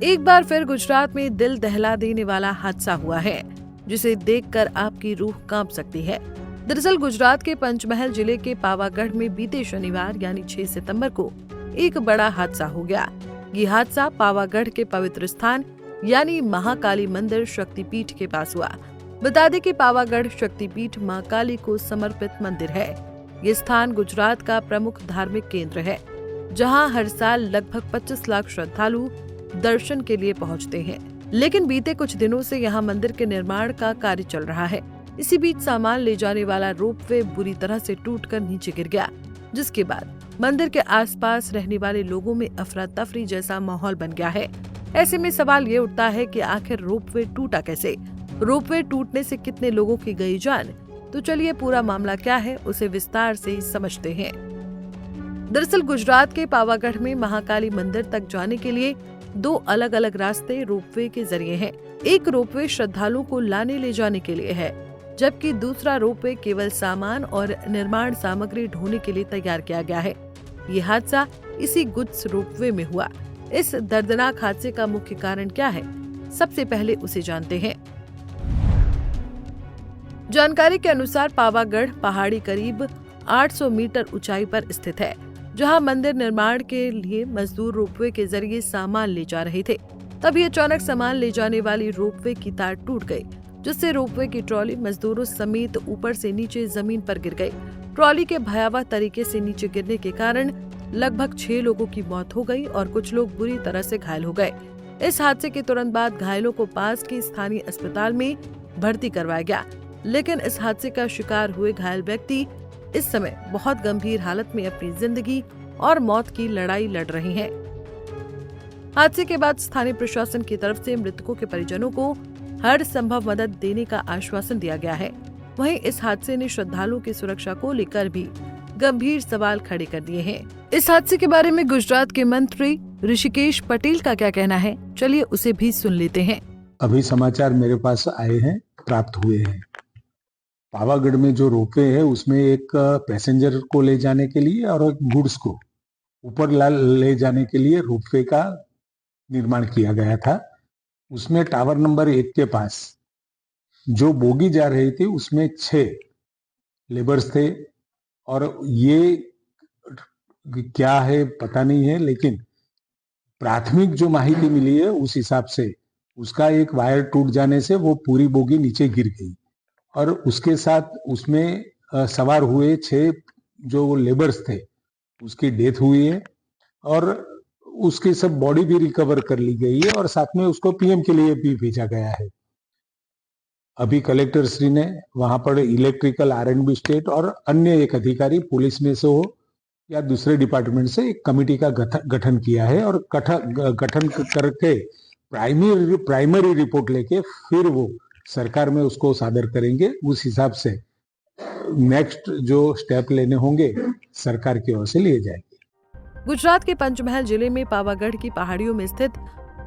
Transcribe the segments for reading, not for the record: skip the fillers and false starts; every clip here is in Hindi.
एक बार फिर गुजरात में दिल दहला देने वाला हादसा हुआ है, जिसे देखकर आपकी रूह कांप सकती है। दरअसल गुजरात के पंचमहल जिले के पावागढ़ में बीते शनिवार यानी 6 सितंबर को एक बड़ा हादसा हो गया। ये हादसा पावागढ़ के पवित्र स्थान यानी महाकाली मंदिर शक्तिपीठ के पास हुआ। बता दें कि पावागढ़ शक्तिपीठ मां काली को समर्पित मंदिर है। ये स्थान गुजरात का प्रमुख धार्मिक केंद्र है, जहां हर साल लगभग 25 लाख श्रद्धालु दर्शन के लिए पहुंचते हैं। लेकिन बीते कुछ दिनों से यहां मंदिर के निर्माण का कार्य चल रहा है। इसी बीच सामान ले जाने वाला रोपवे बुरी तरह से टूटकर नीचे गिर गया, जिसके बाद मंदिर के आसपास रहने वाले लोगों में अफरा तफरी जैसा माहौल बन गया है। ऐसे में सवाल ये उठता है कि आखिर रोपवे टूटा कैसे? रोपवे टूटने से कितने लोगों की गई जान? तो चलिए पूरा मामला क्या है उसे विस्तार से समझते हैं। दरअसल गुजरात के पावागढ़ में महाकाली मंदिर तक जाने के लिए 2 अलग अलग रास्ते रोपवे के जरिए हैं। एक रोपवे श्रद्धालुओं को लाने ले जाने के लिए है, जबकि दूसरा रोपवे केवल सामान और निर्माण सामग्री ढोने के लिए तैयार किया गया है। ये हादसा इसी गुड्स रोपवे में हुआ। इस दर्दनाक हादसे का मुख्य कारण क्या है, सबसे पहले उसे जानते हैं। जानकारी के अनुसार पावागढ़ पहाड़ी करीब 800 मीटर ऊंचाई पर स्थित है, जहां मंदिर निर्माण के लिए मजदूर रोपवे के जरिए सामान ले जा रहे थे। तभी अचानक सामान ले जाने वाली रोपवे की तार टूट गई, जिससे रोपवे की ट्रॉली मजदूरों समेत ऊपर से नीचे जमीन पर गिर गई। ट्रॉली के भयावह तरीके से नीचे गिरने के कारण लगभग 6 लोगों की मौत हो गई और कुछ लोग बुरी तरह से घायल हो गए। इस हादसे के तुरंत बाद घायलों को पास के स्थानीय अस्पताल में भर्ती करवाया गया, लेकिन इस हादसे का शिकार हुए घायल व्यक्ति इस समय बहुत गंभीर हालत में अपनी जिंदगी और मौत की लड़ाई लड़ रहे हैं। हादसे के बाद स्थानीय प्रशासन की तरफ से मृतकों के परिजनों को हर संभव मदद देने का आश्वासन दिया गया है। वहीं इस हादसे ने श्रद्धालुओं की सुरक्षा को लेकर भी गंभीर सवाल खड़े कर दिए हैं। इस हादसे के बारे में गुजरात के मंत्री ऋषिकेश पटेल का क्या कहना है, चलिए उसे भी सुन लेते हैं। अभी समाचार मेरे पास आए हैं, प्राप्त हुए हैं। पावागढ़ में जो रोपवे है उसमें एक पैसेंजर को ले जाने के लिए और एक गुड्स को ऊपर ले जाने के लिए रोपवे का निर्माण किया गया था। उसमें टावर नंबर 1 के पास जो बोगी जा रही थी उसमें 6 लेबर्स थे, और ये क्या है पता नहीं है, लेकिन प्राथमिक जो माहिती मिली है उस हिसाब से उसका एक वायर टूट जाने से वो पूरी बोगी नीचे गिर गई और उसके साथ उसमें सवार हुए 6 जो लेबर्स थे उसकी डेथ हुई है और उसकी सब बॉडी भी रिकवर कर ली गई है और साथ में उसको पीएम के लिए भी भेजा गया है। अभी कलेक्टर श्री ने वहां पर इलेक्ट्रिकल R&B स्टेट और अन्य एक अधिकारी पुलिस में से हो या दूसरे डिपार्टमेंट से एक कमेटी का गठन किया है और गठन करके प्राइमरी रिपोर्ट लेके फिर वो सरकार में उसको सादर करेंगे। उस हिसाब से नेक्स्ट जो स्टेप लेने होंगे सरकार की ओर से लिए जाएंगे। गुजरात के पंचमहल जिले में पावागढ़ की पहाड़ियों में स्थित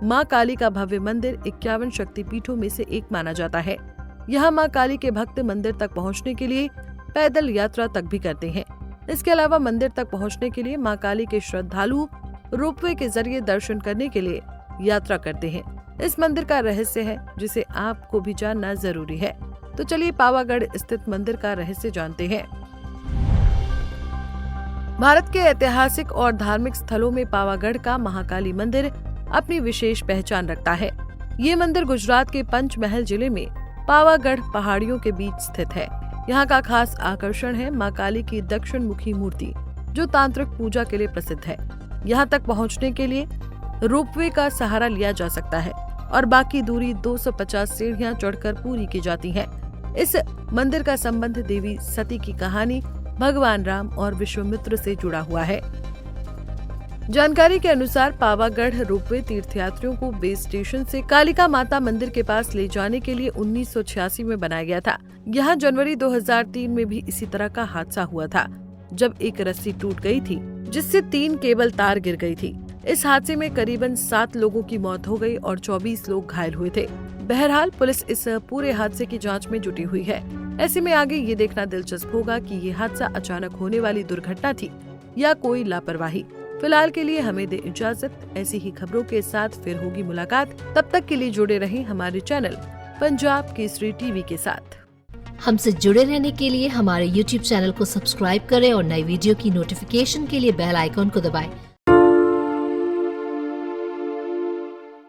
मां काली का भव्य मंदिर 51 शक्तिपीठों में से एक माना जाता है। यहाँ मां काली के भक्त मंदिर तक पहुँचने के लिए पैदल यात्रा तक भी करते हैं। इसके अलावा मंदिर तक पहुँचने के लिए मां काली के श्रद्धालु रोपवे के जरिए दर्शन करने के लिए यात्रा करते हैं। इस मंदिर का रहस्य है जिसे आपको भी जानना जरूरी है, तो चलिए पावागढ़ स्थित मंदिर का रहस्य जानते हैं। भारत के ऐतिहासिक और धार्मिक स्थलों में पावागढ़ का महाकाली मंदिर अपनी विशेष पहचान रखता है। ये मंदिर गुजरात के पंचमहल जिले में पावागढ़ पहाड़ियों के बीच स्थित है। यहाँ का खास आकर्षण है मां काली की दक्षिण मुखी मूर्ति, जो तांत्रिक पूजा के लिए प्रसिद्ध है। यहाँ तक पहुँचने के लिए रोपवे का सहारा लिया जा सकता है और बाकी दूरी 250 सीढ़ियां चढ़कर पूरी की जाती है। इस मंदिर का संबंध देवी सती की कहानी भगवान राम और विश्वामित्र से जुड़ा हुआ है। जानकारी के अनुसार पावागढ़ रोपवे तीर्थयात्रियों को बेस स्टेशन से कालिका माता मंदिर के पास ले जाने के लिए 1986 में बनाया गया था। यहाँ जनवरी 2003 में भी इसी तरह का हादसा हुआ था, जब एक रस्सी टूट गई थी जिससे 3 केबल तार गिर गई थी। इस हादसे में करीबन 7 लोगों की मौत हो गई और 24 लोग घायल हुए थे। बहरहाल पुलिस इस पूरे हादसे की जांच में जुटी हुई है। ऐसे में आगे ये देखना दिलचस्प होगा कि ये हादसा अचानक होने वाली दुर्घटना थी या कोई लापरवाही। फिलहाल के लिए हमें दे इजाजत। ऐसी ही खबरों के साथ फिर होगी मुलाकात। तब तक के लिए जुड़े रहें हमारे चैनल पंजाब केसरी टीवी के साथ। हमसे जुड़े रहने के लिए हमारे YouTube चैनल को सब्सक्राइब करें और नई वीडियो की नोटिफिकेशन के लिए बेल आइकॉन को दबाएं।